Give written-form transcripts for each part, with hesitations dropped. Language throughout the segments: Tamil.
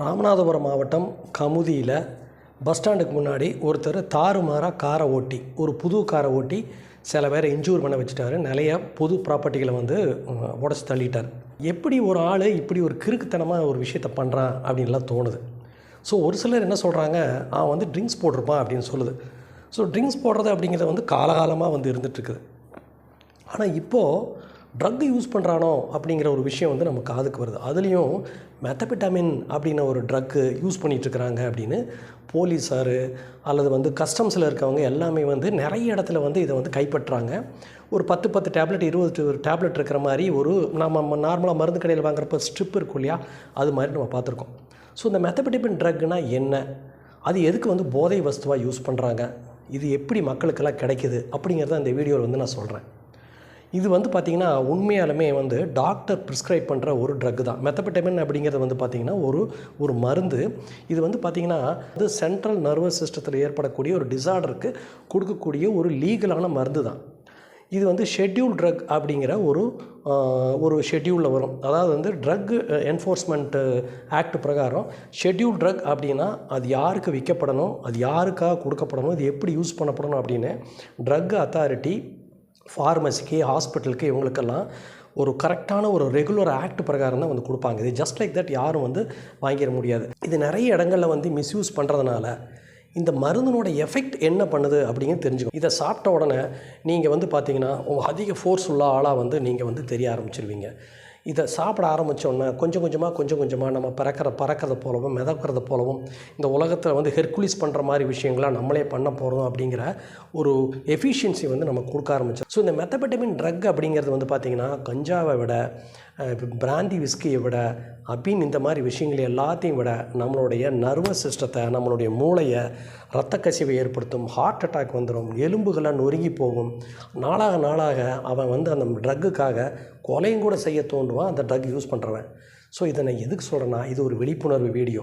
ராமநாதபுரம் மாவட்டம் கமுதியில் பஸ் ஸ்டாண்டுக்கு முன்னாடி ஒருத்தர் தாறுமாறாக காரை ஓட்டி ஒரு புது காரை ஓட்டி சில பேரை இன்ஜூர் பண்ண வச்சுட்டாரு. நிறைய பொது ப்ராப்பர்ட்டிகளை வந்து உடச்சி தள்ளிட்டார். எப்படி ஒரு ஆள் இப்படி ஒரு கிறுக்குத்தனமாக ஒரு விஷயத்தை பண்ணுறான் அப்படின்லாம் தோணுது. ஸோ ஒரு சிலர் என்ன சொல்கிறாங்க, அவன் வந்து ட்ரிங்க்ஸ் போட்டிருப்பான் அப்படின்னு சொல்லுது. ஸோ ட்ரிங்க்ஸ் போடுறது அப்படிங்கிறது வந்து காலகாலமாக வந்து இருந்துகிட்ருக்குது. ஆனால் இப்போது ட்ரக் யூஸ் பண்ணுறானோ அப்படிங்கிற ஒரு விஷயம் வந்து நம்ம காதுக்கு வருது. அதுலேயும் மெத்தபெட்டாமின் அப்படின்ன ஒரு ட்ரக்கு யூஸ் பண்ணிகிட்ருக்குறாங்க அப்படின்னு போலீஸார் அல்லது வந்து கஸ்டம்ஸில் இருக்கவங்க எல்லாமே வந்து நிறைய இடத்துல வந்து இதை வந்து கைப்பற்றுறாங்க. ஒரு 10 டேப்லெட் 20 டேப்லெட் இருக்கிற மாதிரி ஒரு நம்ம நார்மலாக மருந்து கடையில் வாங்குறப்ப ஸ்ட்ரிப் இருக்கும் இல்லையா, அது மாதிரி நம்ம பார்த்துருக்கோம். ஸோ இந்த மெத்தபெட்டாமின் ட்ரக்னால் என்ன, அது எதுக்கு வந்து போதை வஸ்துவாக யூஸ் பண்ணுறாங்க, இது எப்படி மக்களுக்கெல்லாம் கிடைக்குது அப்படிங்கிறத இந்த வீடியோவில் வந்து நான் சொல்கிறேன். இது வந்து பார்த்திங்கன்னா உண்மையாலுமே வந்து டாக்டர் ப்ரிஸ்கிரைப் பண்ணுற ஒரு ட்ரக் தான். மெத்தபெட்டாமின் அப்படிங்கிறது வந்து பார்த்திங்கன்னா ஒரு மருந்து. இது வந்து பார்த்திங்கன்னா அது சென்ட்ரல் நர்வஸ் சிஸ்டத்தில் ஏற்படக்கூடிய ஒரு டிஸார்டருக்கு கொடுக்கக்கூடிய ஒரு லீகலான மருந்து தான். இது வந்து ஷெட்யூல் ட்ரக் அப்படிங்கிற ஒரு ஷெட்யூலில் வரும். அதாவது வந்து ட்ரக் என்ஃபோர்ஸ்மெண்ட் ஆக்ட் பிரகாரம் ஷெட்யூல் ட்ரக் அப்படின்னா அது யாருக்கு விற்கப்படணும், அது யாருக்காக கொடுக்கப்படணும், இது எப்படி யூஸ் பண்ணப்படணும் அப்படின்னு ட்ரக் அத்தாரிட்டி ஃபார்மசிக்கு, ஹாஸ்பிட்டலுக்கு, இவங்களுக்கெல்லாம் ஒரு கரெக்டான ஒரு ரெகுலர் ஆக்ட் பிரகாரம் தான் வந்து கொடுப்பாங்க. இது ஜஸ்ட் லைக் தட் யாரும் வந்து வாங்கிட முடியாது. இது நிறைய இடங்களில் வந்து மிஸ்யூஸ் பண்ணுறதுனால இந்த மருந்தினோட எஃபெக்ட் என்ன பண்ணுது அப்படிங்கிறது தெரிஞ்சுக்கணும். இதை சாப்பிட்ட உடனே நீங்கள் வந்து பார்த்திங்கன்னா அதிக ஃபோர்ஸ் உள்ள ஆளாக வந்து நீங்கள் வந்து தெரிய ஆரம்பிச்சிருவீங்க. இதை சாப்பிட ஆரம்பித்தோன்னே கொஞ்சம் கொஞ்சமாக நம்ம பறக்கிறத போலவும் மிதக்கிறத போலவும் இந்த உலகத்தில் வந்து ஹெர்குலிஸ் பண்ணுற மாதிரி விஷயங்களாம் நம்மளே பண்ண போகிறோம் அப்படிங்கிற ஒரு எஃபிஷியன்சி வந்து நம்ம கொடுக்க ஆரம்பித்தோம். ஸோ இந்த மெத்தபெட்டாமின் ட்ரக் அப்படிங்கிறது வந்து பார்த்திங்கன்னா கஞ்சாவை விட, பிராந்தி விஸ்கியை விட, அபின் இந்த மாதிரி விஷயங்கள் எல்லாத்தையும் விட நம்மளுடைய நர்வஸ் சிஸ்டத்தை, நம்மளுடைய மூளையை இரத்த கசிவை ஏற்படுத்தும், ஹார்ட் அட்டாக் வந்துடும், எலும்புகளாக நொறுங்கி போகும். நாளாக அவன் வந்து அந்த ட்ரக்குக்காக கொலையும் கூட செய்ய தோண்டுவான் அந்த ட்ரக் யூஸ் பண்ணுறவன். ஸோ இதை நான் எதுக்கு சொல்கிறேன்னா, இது ஒரு விழிப்புணர்வு வீடியோ.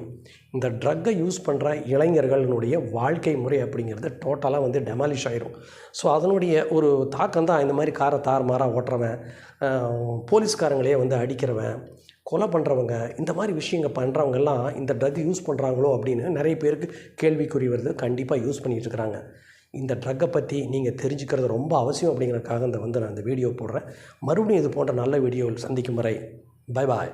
இந்த ட்ரக்கை யூஸ் பண்ணுற இளைஞர்களுடைய வாழ்க்கை முறை அப்படிங்கிறது டோட்டலாக வந்து டெமாலிஷ் ஆகிரும். ஸோ அதனுடைய ஒரு தாக்கம் தான் இந்த மாதிரி காரை தாறுமாறாக ஓட்டுறவன், போலீஸ்காரங்களே வந்து அடிக்கிறவன், கொலை பண்ணுறவங்க, இந்த மாதிரி விஷயங்கள் பண்ணுறவங்கெல்லாம் இந்த ட்ரக் யூஸ் பண்ணுறாங்களோ அப்படின்னு நிறைய பேருக்கு கேள்விக்குறி வருது. கண்டிப்பாக யூஸ் பண்ணிகிட்டு இருக்கிறாங்க. இந்த ட்ரக்கை பற்றி நீங்கள் தெரிஞ்சுக்கிறது ரொம்ப அவசியம் அப்படிங்கிறதுக்காக நான் இந்த வீடியோ போடுறேன். மறுபடியும் இது போன்ற நல்ல வீடியோவில் சந்திக்கும் வரை பை பாய்.